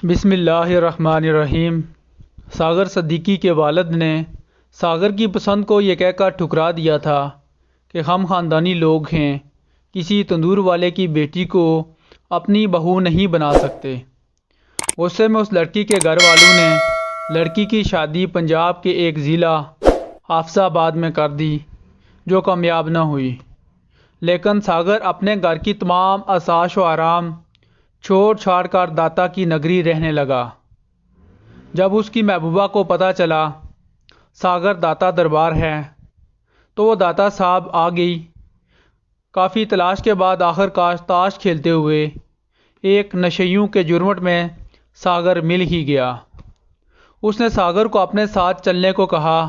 بسم اللہ الرحمن الرحیم۔ ساغر صدیقی کے والد نے ساغر کی پسند کو یہ کہہ کر ٹھکرا دیا تھا کہ ہم خاندانی لوگ ہیں، کسی تندور والے کی بیٹی کو اپنی بہو نہیں بنا سکتے۔ غصے میں اس لڑکی کے گھر والوں نے لڑکی کی شادی پنجاب کے ایک ضلع حافظ آباد میں کر دی، جو کامیاب نہ ہوئی۔ لیکن ساغر اپنے گھر کی تمام آسائش و آرام چھوڑ چھاڑ کر داتا کی نگری رہنے لگا۔ جب اس کی محبوبہ کو پتہ چلا ساغر داتا دربار ہے تو وہ داتا صاحب آ گئی۔ کافی تلاش کے بعد آخر کار تاش کھیلتے ہوئے ایک نشیوں کے جرمٹ میں ساغر مل ہی گیا۔ اس نے ساغر کو اپنے ساتھ چلنے کو کہا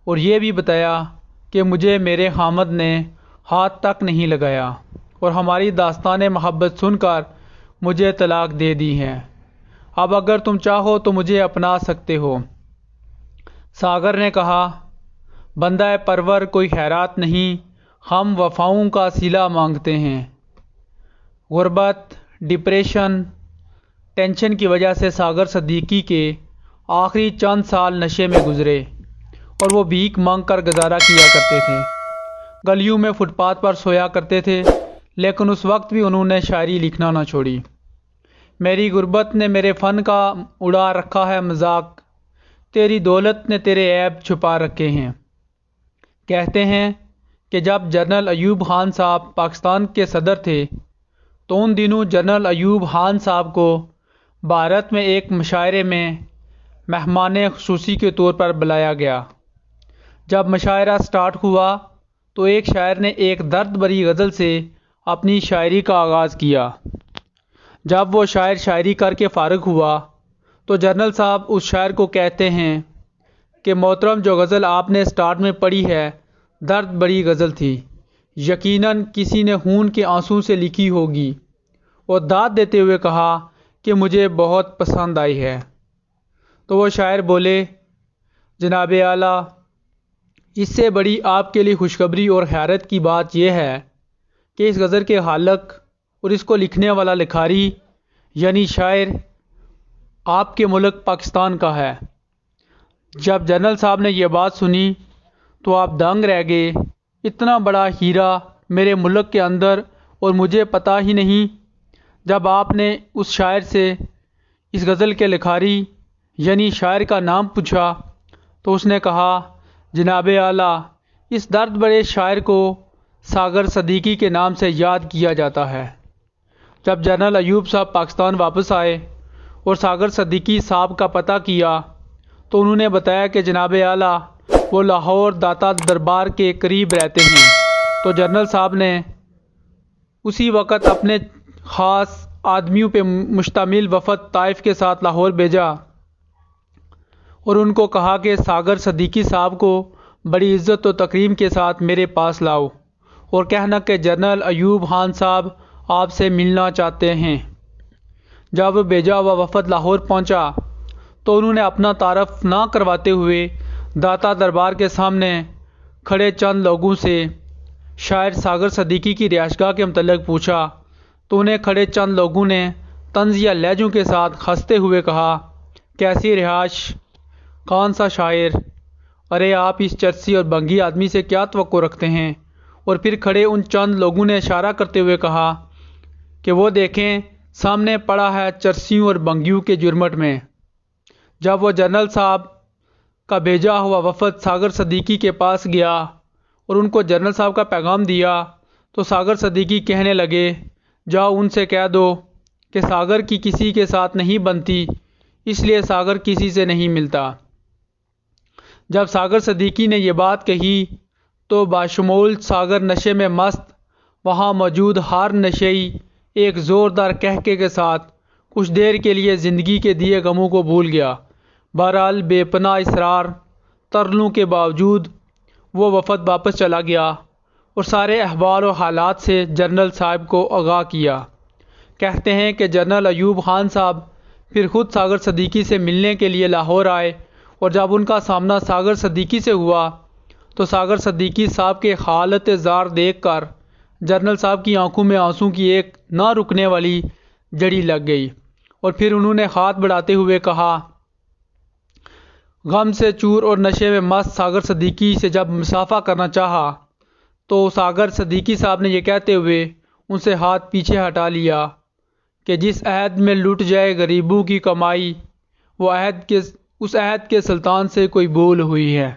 اور یہ بھی بتایا کہ مجھے میرے خامد نے ہاتھ تک نہیں لگایا اور ہماری داستان محبت سن کر مجھے طلاق دے دی ہے۔ اب اگر تم چاہو تو مجھے اپنا سکتے ہو۔ ساغر نے کہا، بندہ پرور کوئی خیرات نہیں، ہم وفاؤں کا صلہ مانگتے ہیں۔ غربت، ڈپریشن، ٹینشن کی وجہ سے ساغر صدیقی کے آخری چند سال نشے میں گزرے اور وہ بھیک مانگ کر گزارا کیا کرتے تھے۔ گلیوں میں فٹ پاتھ پر سویا کرتے تھے، لیکن اس وقت بھی انہوں نے شاعری لکھنا نہ چھوڑی۔ میری غربت نے میرے فن کا اڑا رکھا ہے مذاق، تیری دولت نے تیرے عیب چھپا رکھے ہیں۔ کہتے ہیں کہ جب جنرل ایوب خان صاحب پاکستان کے صدر تھے تو ان دنوں جنرل ایوب خان صاحب کو بھارت میں ایک مشاعرے میں مہمان خصوصی کے طور پر بلایا گیا۔ جب مشاعرہ سٹارٹ ہوا تو ایک شاعر نے ایک درد بھری غزل سے اپنی شاعری کا آغاز کیا۔ جب وہ شاعر شاعری کر کے فارغ ہوا تو جنرل صاحب اس شاعر کو کہتے ہیں کہ محترم، جو غزل آپ نے سٹارٹ میں پڑھی ہے درد بھری غزل تھی، یقیناً کسی نے خون کے آنسوں سے لکھی ہوگی، اور داد دیتے ہوئے کہا کہ مجھے بہت پسند آئی ہے۔ تو وہ شاعر بولے، جناب اعلیٰ، اس سے بڑی آپ کے لیے خوشخبری اور حیرت کی بات یہ ہے کہ اس غزل کے خالق اور اس کو لکھنے والا لکھاری یعنی شاعر آپ کے ملک پاکستان کا ہے۔ جب جنرل صاحب نے یہ بات سنی تو آپ دنگ رہ گئے۔ اتنا بڑا ہیرا میرے ملک کے اندر اور مجھے پتہ ہی نہیں۔ جب آپ نے اس شاعر سے اس غزل کے لکھاری یعنی شاعر کا نام پوچھا تو اس نے کہا، جناب اعلیٰ، اس درد بھرے شاعر کو ساغر صدیقی کے نام سے یاد کیا جاتا ہے۔ جب جنرل ایوب صاحب پاکستان واپس آئے اور ساغر صدیقی صاحب کا پتہ کیا تو انہوں نے بتایا کہ جناب اعلیٰ وہ لاہور داتا دربار کے قریب رہتے ہیں۔ تو جنرل صاحب نے اسی وقت اپنے خاص آدمیوں پہ مشتمل وفد طائف کے ساتھ لاہور بھیجا اور ان کو کہا کہ ساغر صدیقی صاحب کو بڑی عزت و تکریم کے ساتھ میرے پاس لاؤ اور کہنا کہ جنرل ایوب خان صاحب آپ سے ملنا چاہتے ہیں۔ جب بھیجا ہوا وفد لاہور پہنچا تو انہوں نے اپنا تعارف نہ کرواتے ہوئے داتا دربار کے سامنے کھڑے چند لوگوں سے شاعر ساغر صدیقی کی رہائشگاہ کے متعلق پوچھا تو انہیں کھڑے چند لوگوں نے طنز یا لہجوں کے ساتھ ہنستے ہوئے کہا، کیسی رہائش، کون سا شاعر، ارے آپ اس چرسی اور بنگی آدمی سے کیا توقع رکھتے ہیں؟ اور پھر کھڑے ان چند لوگوں نے اشارہ کرتے ہوئے کہا کہ وہ دیکھیں سامنے پڑا ہے چرسیوں اور بنگیوں کے جرمٹ میں۔ جب وہ جنرل صاحب کا بھیجا ہوا وفد ساغر صدیقی کے پاس گیا اور ان کو جنرل صاحب کا پیغام دیا تو ساغر صدیقی کہنے لگے، جاؤ ان سے کہہ دو کہ ساغر کی کسی کے ساتھ نہیں بنتی، اس لیے ساغر کسی سے نہیں ملتا۔ جب ساغر صدیقی نے یہ بات کہی تو باشمول ساغر نشے میں مست وہاں موجود ہر نشئی ایک زوردار قہقہے کے ساتھ کچھ دیر کے لیے زندگی کے دیے غموں کو بھول گیا۔ بہرحال بے پناہ اصرار ترلوں کے باوجود وہ وفد واپس چلا گیا اور سارے احوال و حالات سے جنرل صاحب کو آگاہ کیا۔ کہتے ہیں کہ جنرل ایوب خان صاحب پھر خود ساغر صدیقی سے ملنے کے لیے لاہور آئے اور جب ان کا سامنا ساغر صدیقی سے ہوا تو ساغر صدیقی صاحب کے حالت زار دیکھ کر جنرل صاحب کی آنکھوں میں آنسوں کی ایک نہ رکنے والی جڑی لگ گئی اور پھر انہوں نے ہاتھ بڑھاتے ہوئے کہا۔ غم سے چور اور نشے میں مست ساغر صدیقی سے جب مصافحہ کرنا چاہا تو ساغر صدیقی صاحب نے یہ کہتے ہوئے ان سے ہاتھ پیچھے ہٹا لیا کہ جس عہد میں لٹ جائے غریبوں کی کمائی، وہ اس عہد کے سلطان سے کوئی بھول ہوئی ہے۔